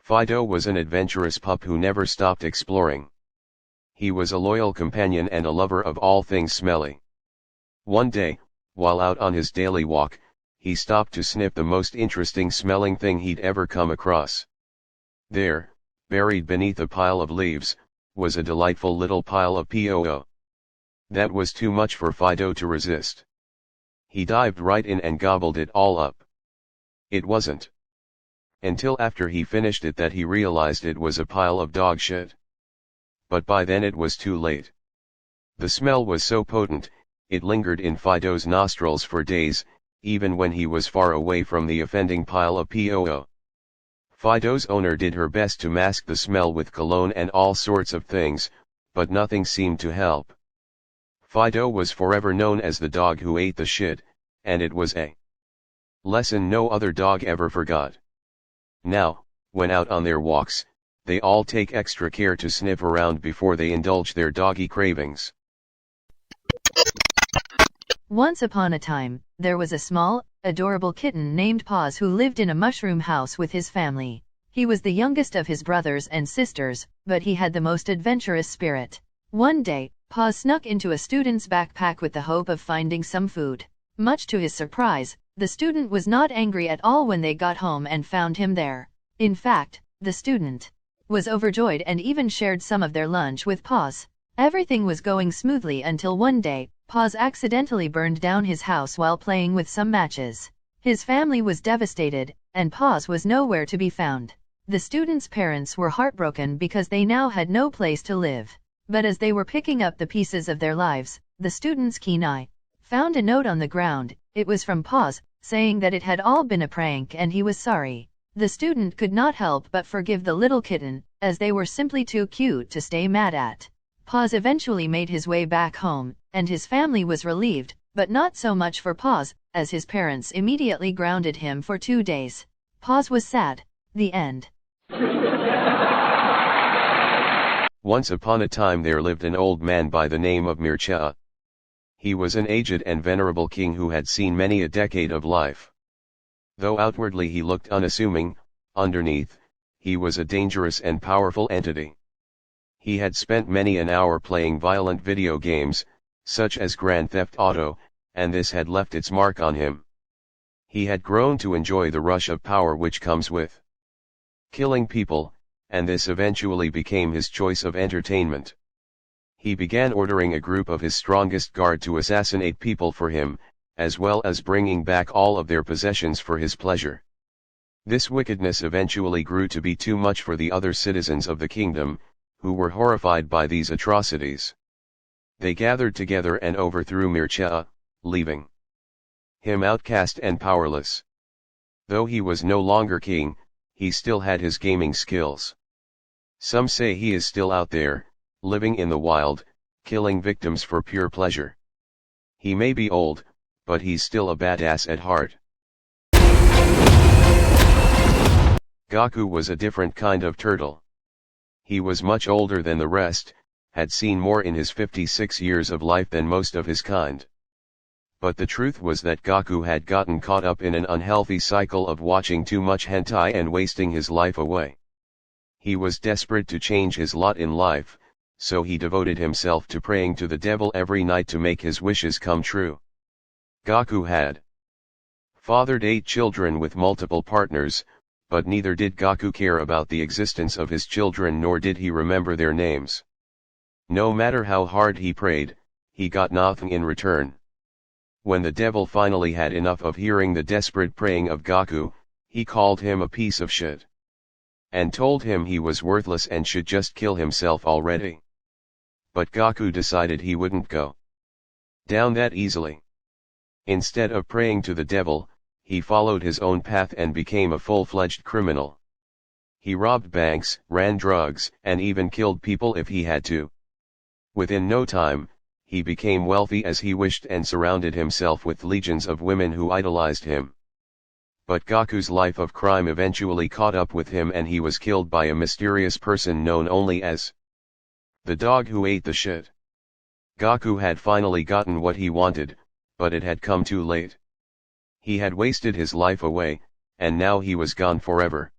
Fido was an adventurous pup who never stopped exploring. He was a loyal companion and a lover of all things smelly. One day, while out on his daily walk, he stopped to sniff the most interesting smelling thing he'd ever come across. There, buried beneath a pile of leaves, was a delightful little pile of poo. That was too much for Fido to resist. He dived right in and gobbled it all up. It wasn't until after he finished it that he realized it was a pile of dog shit. But by then it was too late. The smell was so potent, it lingered in Fido's nostrils for days, even when he was far away from the offending pile of poo. Fido's owner did her best to mask the smell with cologne and all sorts of things, but nothing seemed to help. Fido was forever known as the dog who ate the shit, and it was a lesson no other dog ever forgot. Now, when out on their walks, they all take extra care to sniff around before they indulge their doggy cravings. Once upon a time, there was a small, adorable kitten named Paws who lived in a mushroom house with his family. He was the youngest of his brothers and sisters, but he had the most adventurous spirit. One day, Paws snuck into a student's backpack with the hope of finding some food. Much to his surprise, the student was not angry at all when they got home and found him there. In fact, the student was overjoyed and even shared some of their lunch with Paws. Everything was going smoothly until one day, Paws accidentally burned down his house while playing with some matches. His family was devastated, and Paws was nowhere to be found. The student's parents were heartbroken because they now had no place to live. But as they were picking up the pieces of their lives, the student's keen eye found a note on the ground. It was from Paws, saying that it had all been a prank and he was sorry. The student could not help but forgive the little kitten, as they were simply too cute to stay mad at. Paws eventually made his way back home, and his family was relieved, but not so much for Paws, as his parents immediately grounded him for 2 days. Paws was sad. The end. Once upon a time there lived an old man by the name of Mircea. He was an aged and venerable king who had seen many a decade of life. Though outwardly he looked unassuming, underneath, he was a dangerous and powerful entity. He had spent many an hour playing violent video games, such as Grand Theft Auto, and this had left its mark on him. He had grown to enjoy the rush of power which comes with killing people, and this eventually became his choice of entertainment. He began ordering a group of his strongest guard to assassinate people for him, as well as bringing back all of their possessions for his pleasure. This wickedness eventually grew to be too much for the other citizens of the kingdom, who were horrified by these atrocities. They gathered together and overthrew Mircea, leaving him outcast and powerless. Though he was no longer king, he still had his gaming skills. Some say he is still out there, living in the wild, killing victims for pure pleasure. He may be old, but he's still a badass at heart. Goku was a different kind of turtle. He was much older than the rest, had seen more in his 56 years of life than most of his kind. But the truth was that Goku had gotten caught up in an unhealthy cycle of watching too much hentai and wasting his life away. He was desperate to change his lot in life, so he devoted himself to praying to the devil every night to make his wishes come true. Goku had fathered 8 children with multiple partners, but neither did Goku care about the existence of his children nor did he remember their names. No matter how hard he prayed, he got nothing in return. When the devil finally had enough of hearing the desperate praying of Goku, he called him a piece of shit and told him he was worthless and should just kill himself already. But Goku decided he wouldn't go down that easily. Instead of praying to the devil, he followed his own path and became a full-fledged criminal. He robbed banks, ran drugs, and even killed people if he had to. Within no time, he became wealthy as he wished and surrounded himself with legions of women who idolized him. But Goku's life of crime eventually caught up with him and he was killed by a mysterious person known only as the dog who ate the shit. Goku had finally gotten what he wanted, but it had come too late. He had wasted his life away, and now he was gone forever.